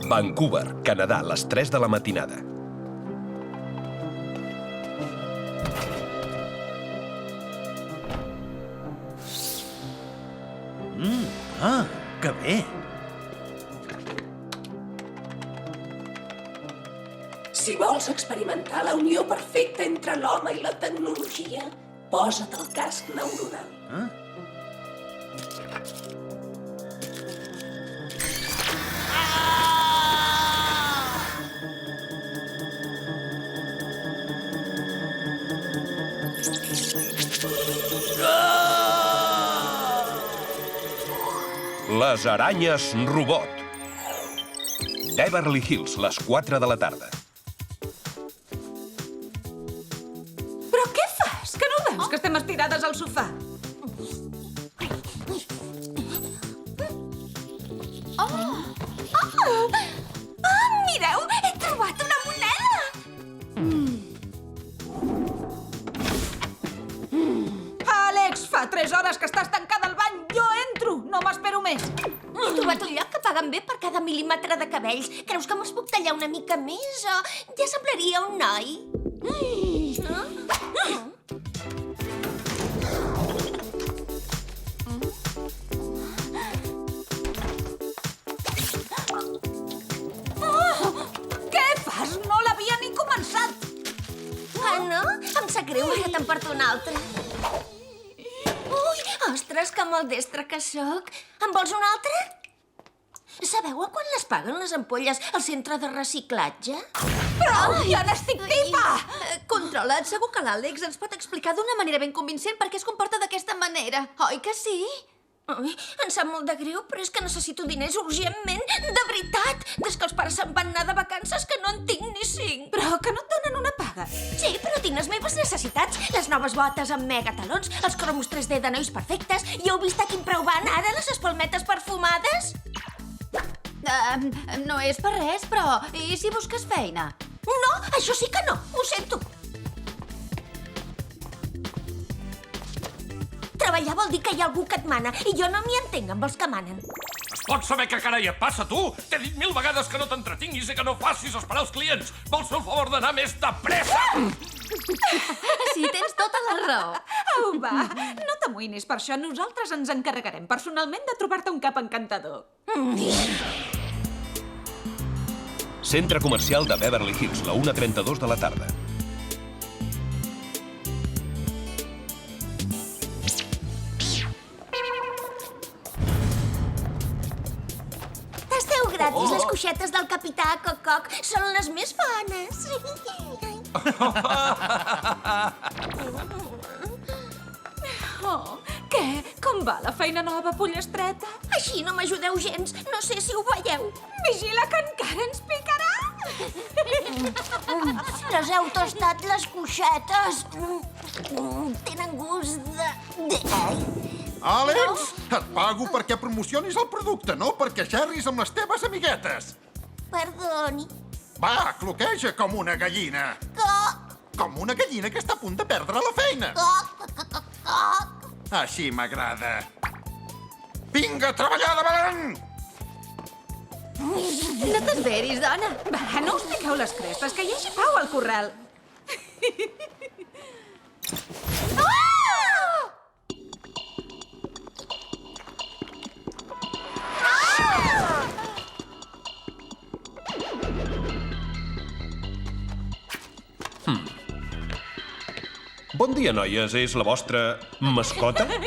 Vancouver, Canadà, les 3 de la matinada. Que bé! Si vols experimentar la unió perfecta entre l'home i la tecnologia, posa't el casc neuronal. Les aranyes robot. Beverly Hills, les 4 de la tarda. Però què fas? Que no ho veus que estem estirades al sofà? Mireu, he trobat una moneda! Àlex, fa 3 hores que estàs tancada al bany. Jo entro, no m'espero més. He trobat un lloc que paguen bé per cada mil·límetre de cabells. Creus que me'ls puc tallar una mica més o ja semblaria un noi? Què fas? No l'havia ni començat. Ah, no? Em sap greu, ara te'n porto un altre. Ui, ostres, que maldestre que sóc. En vols un altre? Sabeu a quan les paguen les ampolles al centre de reciclatge? Prou, ja n'estic tipa! Controla't, segur que l'Àlex ens pot explicar d'una manera ben convincent per què es comporta d'aquesta manera. Oi que sí? Ai, em sap molt de greu, però és que necessito diners urgentment. De veritat! Des que els pares se'n van anar de vacances que no en tinc ni 5. Però que no et donen una paga. Sí, però tinc les meves necessitats. Les noves botes amb megatalons, els cromos 3D de nois perfectes. I heu vist a quin preu van ara les espalmetes perfumades? No és per res, però i si busques feina? No, això sí que no. Ho sento. Treballar vol dir que hi ha algú que et mana i jo no m'hi entenc amb els que manen. Es pot saber què carai et passa, tu? T'he dit 1000 vegades que no t'entretinguis i que no facis esperar els clients. Vols fer el favor d'anar més de pressa? Sí, tens tota la raó. Au, va, no t'amoïnis per això. Nosaltres ens encarregarem personalment de trobar-te un cap encantador. Centre comercial de Beverly Hills, la 1:32 de la tarda. Tasteu gratis les coixetes del capità Coc-Coc. Són les més bones. Oh, què? Com va la feina nova, pollestreta? Així no m'ajudeu gens. No sé si ho veieu. Vigila que encara ens picarà! Les heu tastat, les coixetes? Tenen gust de... Àlex, et pago perquè promocionis el producte, no perquè xerris amb les teves amiguetes. Perdoni. Va, cloqueja com una gallina. Com una gallina que està a punt de perdre la feina. Així m'agrada. Vinga, a treballar davant! No t'esveris, dona. Va, no us piqueu les crestes, que hi hagi pau al corral. Bon dia, noies. És la vostra mascota? Molt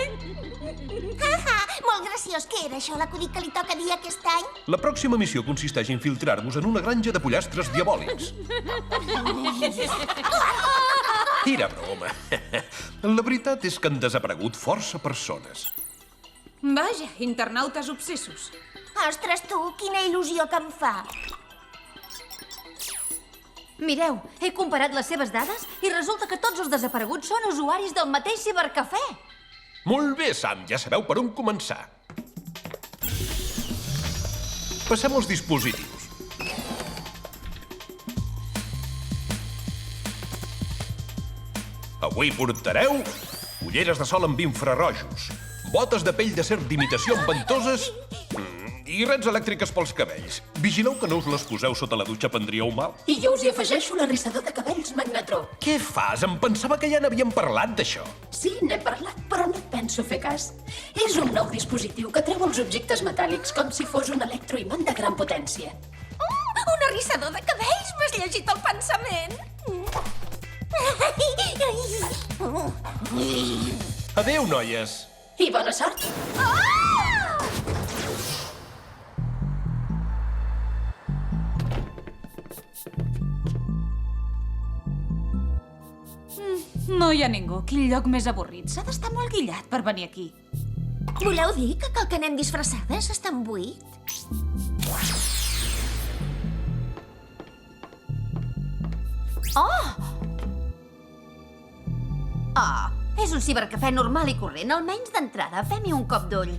graciós. Què era això, l'acudit que li toca dir aquest any? La pròxima missió consisteix a infiltrar-vos en una granja de pollastres diabòlics. Tira broma. La veritat és que han desaparegut força persones. Vaja, internautes obsessos. Ostres, tu, quina il·lusió que em fa. Mireu, he comparat les seves dades i resulta que tots els desapareguts són usuaris del mateix cibercafè. Molt bé, Sam, ja sabeu per on començar. Passem als dispositius. Avui portareu ulleres de sol amb infrarrojos, botes de pell de serp d'imitació amb ventoses i I rets elèctriques pels cabells. Vigileu que no us les poseu sota la dutxa, prendríeu mal. I jo us hi afegeixo l'arrissador de cabells Magnetró. Què fas? Em pensava que ja n'havíem parlat d'això. Sí, n'he parlat, però no et penso fer cas. És un nou dispositiu que treu els objectes metàl·lics com si fos un electroimant de gran potència. Un arrissador de cabells? M'has llegit el pensament? Adéu, noies. I bona sort. No hi ha ningú. Quin lloc més avorrit. S'ha d'estar molt guillat per venir aquí. Voleu dir que cal que anem disfressades? Està en buit? És un cibercafè normal i corrent. Almenys d'entrada, fem-hi un cop d'ull.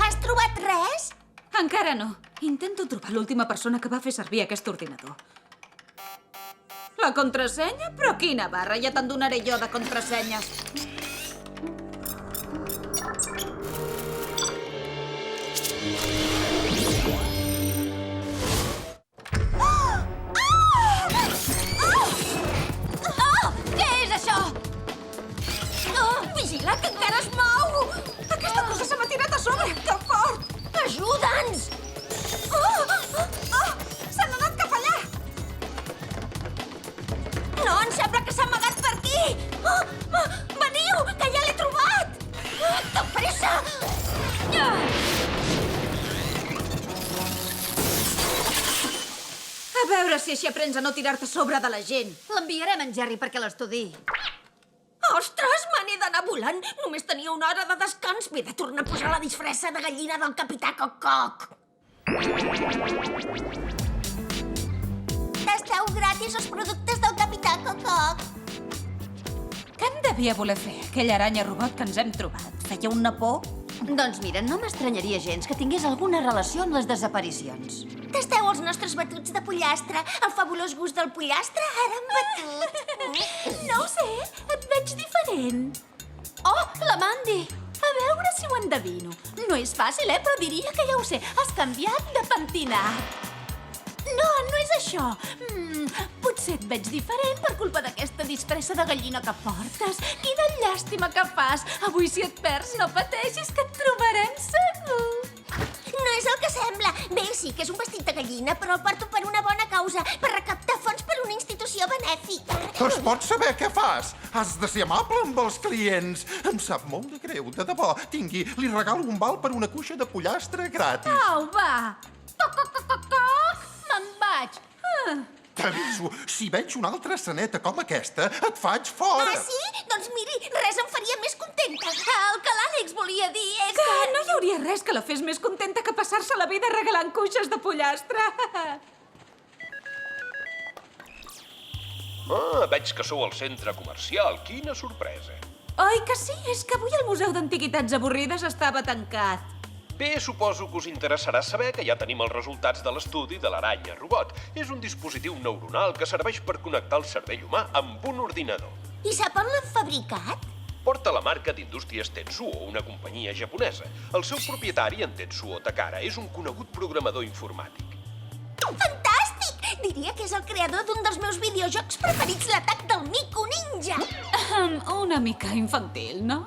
Has trobat res? Encara no. Intento trobar l'última persona que va fer servir aquest ordinador. La contrasenya? Però quina barra, ja te'n donaré jo de contrasenyes. Què és això? Vigila, que encara es mou! Aquesta cosa se m'ha tirat a sobre! Que fort! Ajuda'ns! Se n'ha anat cap allà! No, em sembla que s'ha amagat per aquí! Veniu, que ja l'he trobat! De pressa! A veure si així aprens a no tirar-te a sobre de la gent. L'enviarem en Jerry perquè l'estudi. Ostres, me n'he d'anar volant! Només tenia una hora de descans. M'he de tornar a posar la disfressa de gallina del capità Coc-Coc. Tasteu gratis els productes del capità Coc-Coc. Què en devia voler fer, aquella aranya robot que ens hem trobat? Feia una por? Doncs mira, no m'estranyaria gens que tingués alguna relació amb les desaparicions. Tasteu els nostres batuts de pollastre. El fabulós gust del pollastre ara en batut. No ho sé, et veig diferent. Oh, la Mandy! A veure si ho endevino. No és fàcil, però diria que ja ho sé. Has canviat de pentinat. No, no és això. Potser et veig diferent per culpa d'aquesta disfressa de gallina que portes. Quina llàstima que fas. Avui si et perds, no pateixis, que et trobarem segur. No és el que sembla. Bé, sí que és un vestit de gallina, però el porto per una bona causa, per recaptar fons per una institució benèfica. Es pot saber què fas? Has de ser amable amb els clients. Em sap molt de greu, de debò. Tingui, li regalo un val per una cuixa de pollastre gratis. Au, va. Toc. Me'n vaig. T'aviso, si veig una altra esceneta com aquesta, et faig fora. Ah, sí? Doncs miri, res em faria més contenta. El que l'Àlex volia dir és Que no hi hauria res que la fes més contenta que passar-se la vida regalant cuixes de pollastre. Veig que sou al centre comercial. Quina sorpresa. Oi que sí? És que avui el Museu d'Antiguitats Avorrides estava tancat. Bé, suposo que us interessarà saber que ja tenim els resultats de l'estudi de l'aranya robot. És un dispositiu neuronal que serveix per connectar el cervell humà amb un ordinador. I sap on l'han fabricat? Porta la marca d'Indústries Tetsuo, una companyia japonesa. El seu propietari, en Tetsuo Takara, és un conegut programador informàtic. Fantàstic! Diria que és el creador d'un dels meus videojocs preferits, l'atac del Mico Ninja. Una mica infantil, no?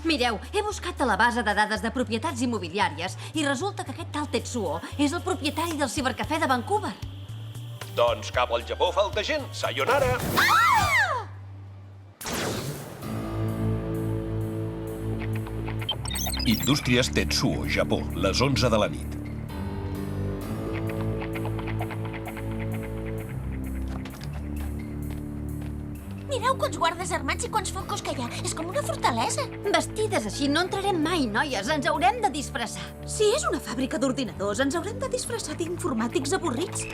Mireu, he buscat a la base de dades de propietats immobiliàries i resulta que aquest tal Tetsuo és el propietari del cibercafè de Vancouver. Doncs cap al Japó falta gent. Sayonara! Indústries Tetsuo, Japó, les 11 de la nit. Mireu quants guardes armats i quants focus que hi ha. És com una fortalesa. Vestides així no entrarem mai, noies. Ens haurem de disfressar. Si és una fàbrica d'ordinadors, ens haurem de disfressar d'informàtics avorrits.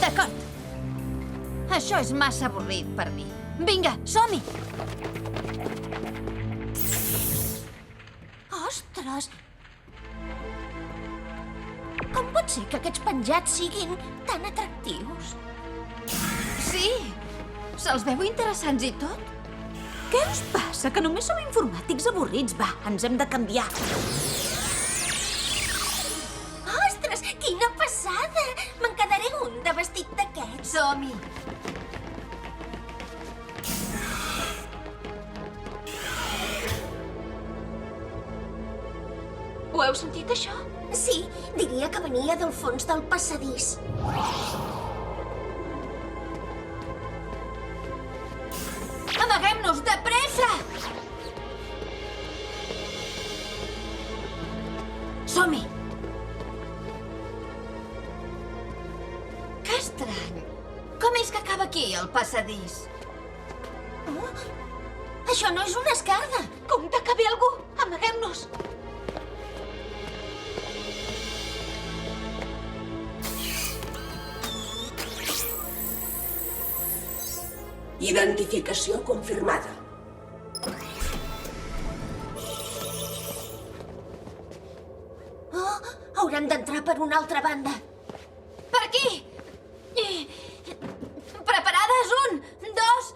D'acord. Això és massa avorrit per mi. Vinga, som-hi! Ostres! Com pot ser que aquests penjats siguin tan atractius? Sí! Se'ls veu interessants i tot? Què us passa? Que només som informàtics avorrits. Va, ens hem de canviar. Ostres, quina passada! Me'n quedaré un de vestit d'aquests. Som-hi. Ho heu sentit, això? Sí, diria que venia del fons del passadís. Amaguem-nos, de pressa! Som-hi! Que estrany. Com és que acaba aquí, el passadís? Oh, això no és una esquerda. Compte que ve algú! Amaguem-nos! Identificació confirmada. Oh, haurem d'entrar per una altra banda. Per aquí! Preparades? 1, 2,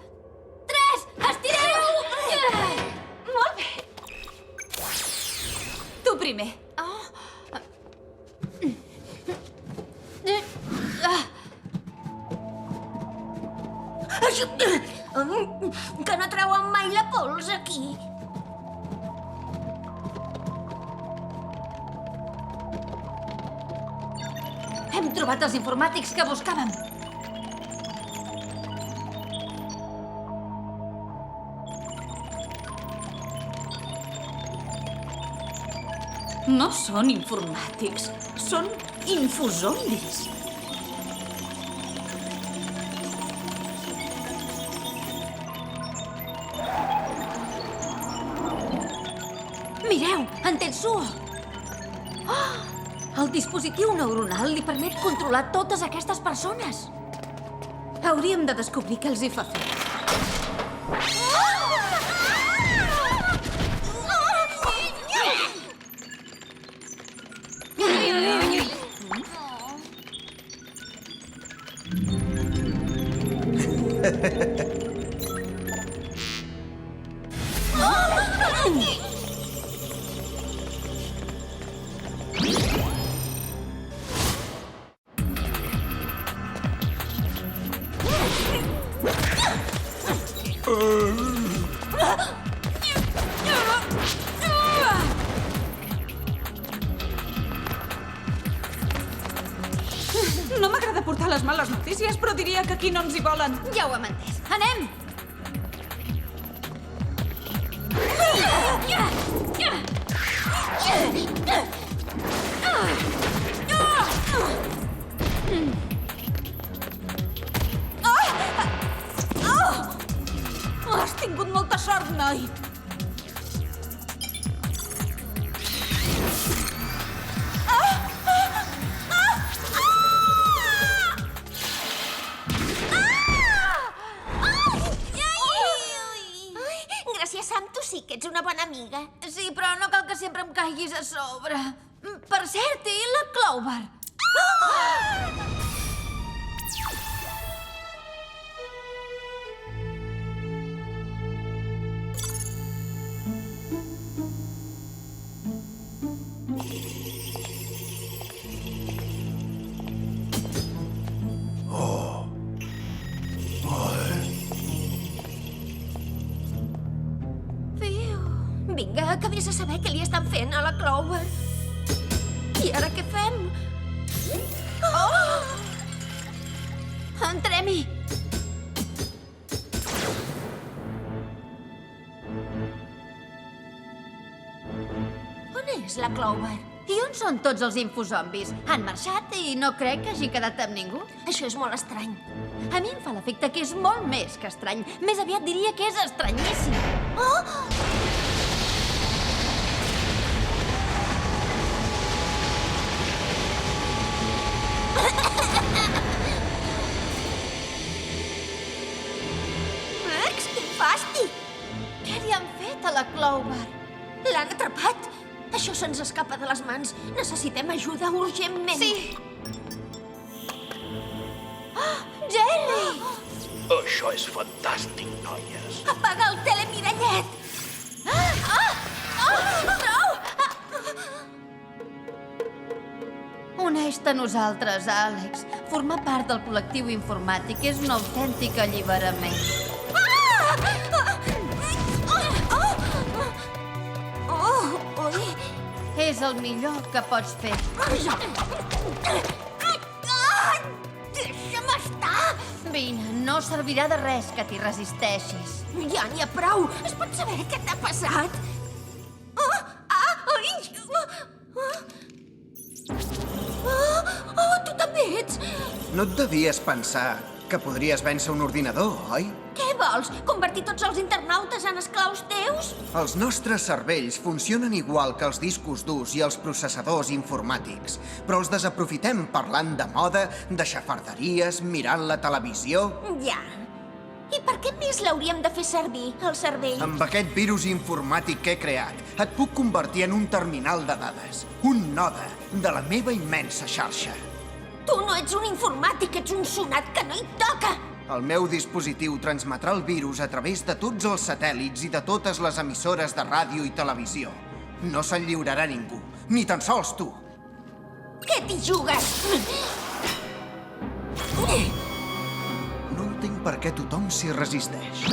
3, estireu! Molt bé. Tu primer. Que no treuen mai la pols aquí. Hem trobat els informàtics que buscàvem. No són informàtics, són infozombis. Mireu, en Tetsuo! Oh! El dispositiu neuronal li permet controlar totes aquestes persones. Hauríem de descobrir què els hi fa fer. No m'agrada portar les males notícies, però diria que aquí no ens hi volen. Ja ho hem entès. Anem! Has tingut molta sort, noi. Gràcies, Sam, tu sí que ets una bona amiga. Sí, però no cal que sempre em caiguis a sobre. Per cert, i la Clover? Vinga, que vés a saber què li estan fent a la Clover. I ara què fem? Oh! Entrem-hi! On és la Clover? I on són tots els infozombis? Han marxat i no crec que hagi quedat amb ningú. Això és molt estrany. A mi em fa l'efecte que és molt més que estrany. Més aviat diria que és estranyíssim. Oh! Max, quin fàstic! Què li han fet a la Clover? L'han atrapat! Això se'ns escapa de les mans. Necessitem ajuda urgentment. Sí! Oh, Jerry! Això és fantàstic, noies. Apaga el telemirallet! Uneix-te a nosaltres, Àlex. Formar part del col·lectiu informàtic és un autèntic alliberament. És el millor que pots fer. Deixa'm estar! Vine, no servirà de res que t'hi resisteixis. Ja n'hi ha prou! Es pot saber què t'ha passat? Tu també ets! No et devies pensar que podries vèncer un ordinador, oi? Què vols? Convertir tots els internautes en esclaus teus? Els nostres cervells funcionen igual que els discos durs i els processadors informàtics, però els desaprofitem parlant de moda, de xafarderies, mirant la televisió... Ja. I per què més l'hauríem de fer servir, el cervell? Amb aquest virus informàtic que he creat, et puc convertir en un terminal de dades, un node de la meva immensa xarxa. Tu no ets un informàtic, ets un sonat que no hi toca! El meu dispositiu transmetrà el virus a través de tots els satèl·lits i de totes les emissores de ràdio i televisió. No se'n lliurarà ningú, ni tan sols tu. Què t'hi jugues? No entenc per què tothom s'hi resisteix.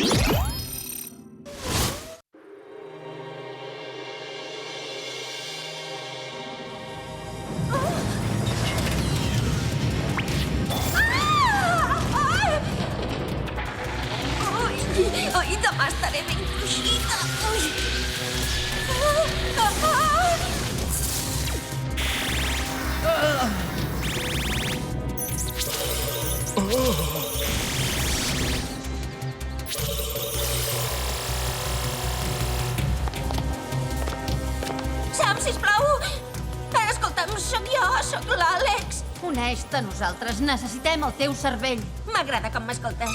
Ai, demà estaré ben cruixida. Sam, sisplau! Escolta'm, sóc jo, sóc l'Àlex. Uneix-te a nosaltres, necessitem el teu cervell. M'agrada com m'escoltes.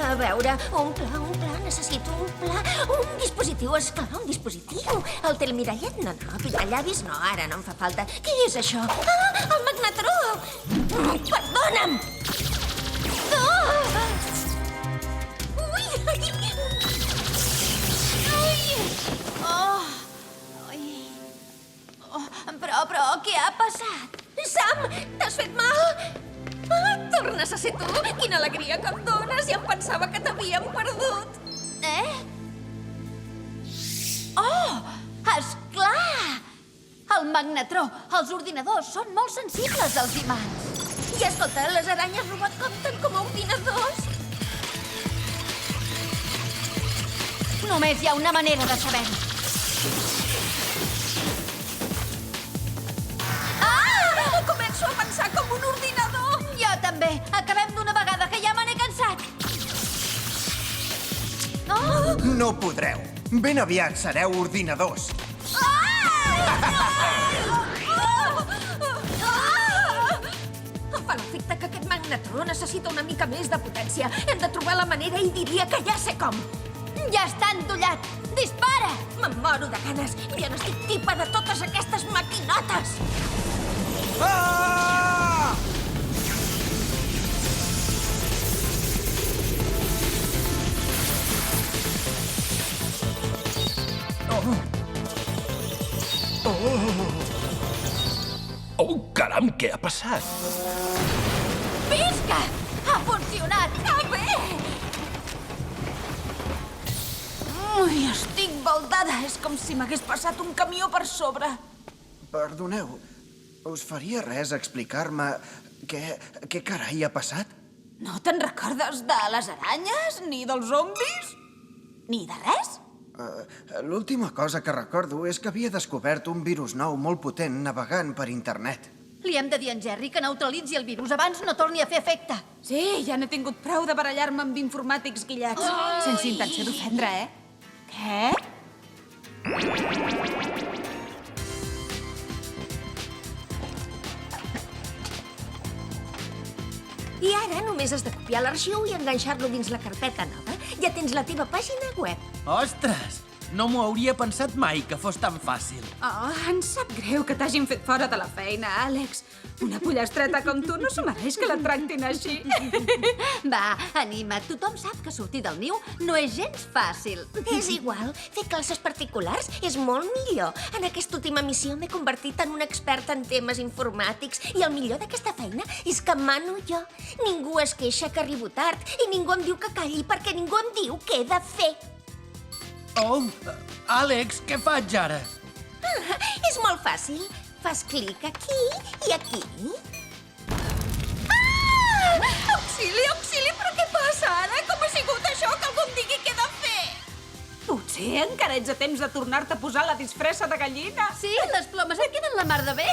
A veure, un pla, necessito un pla. Un dispositiu, esclar, un dispositiu. El telemirallet, no, pintallavis, no, ara no em fa falta. Què és això? Ah, el magnetró! Perdona'm! Ui! Però, què ha passat? Sam, t'has fet mal? Torna a ser tu. Quina alegria que em dones. Ja em pensava que t'havíem perdut. Oh, esclar! El magnetró, els ordinadors són molt sensibles als imants. I escolta, les aranyes robot compten com a ordinadors? Només hi ha una manera de saber-ho. Començo a pensar com un ordinador. Jo també. Acabem d'una vegada, que ja me n'he cansat. No podreu. Ben aviat sereu ordinadors. Em fa l'efecte que aquest magnetró necessita una mica més de potència. Hem de trobar la manera i diria que ja sé com. Ja està endollat. Dispara! Me'n moro de ganes. Ja n'estic tipa de totes aquestes maquinotes. Ah! Oh, caram, què ha passat? Visca! Ha funcionat! Que bé! Ui, estic baldada. És com si m'hagués passat un camió per sobre. Perdoneu, us faria res explicar-me què carai ha passat? No te'n recordes de les aranyes? Ni dels zombis? Ni de res? L'última cosa que recordo és que havia descobert un virus nou molt potent navegant per internet. Li hem de dir a en Jerry que neutralitzi el virus abans no torni a fer efecte. Sí, ja n'he tingut prou de barallar-me amb informàtics guillats. Sense intenció d'ofendre, Què? I ara només has de copiar l'arxiu i enganxar-lo dins la carpeta nova. Ja tens la teva pàgina web. Ostres! No m'ho hauria pensat mai que fos tan fàcil. Oh, em sap greu que t'hagin fet fora de la feina, Àlex. Una pollastreta com tu no s'ho mereix que la tractin així. Va, anima't. Tothom sap que sortir del niu no és gens fàcil. És igual, fer classes particulars és molt millor. En aquesta última missió m'he convertit en una experta en temes informàtics i el millor d'aquesta feina és que mano jo. Ningú es queixa que arribo tard i ningú em diu que calli perquè ningú em diu què he de fer. Oh, Àlex, què faig ara? És molt fàcil. Fas clic aquí i aquí. Auxili, auxili, però què passa ara? Com ha sigut això? Que algú em digui què he de fer? Potser encara ets a temps de tornar-te a posar la disfressa de gallina. Sí, les plomes et queden la mar de bé.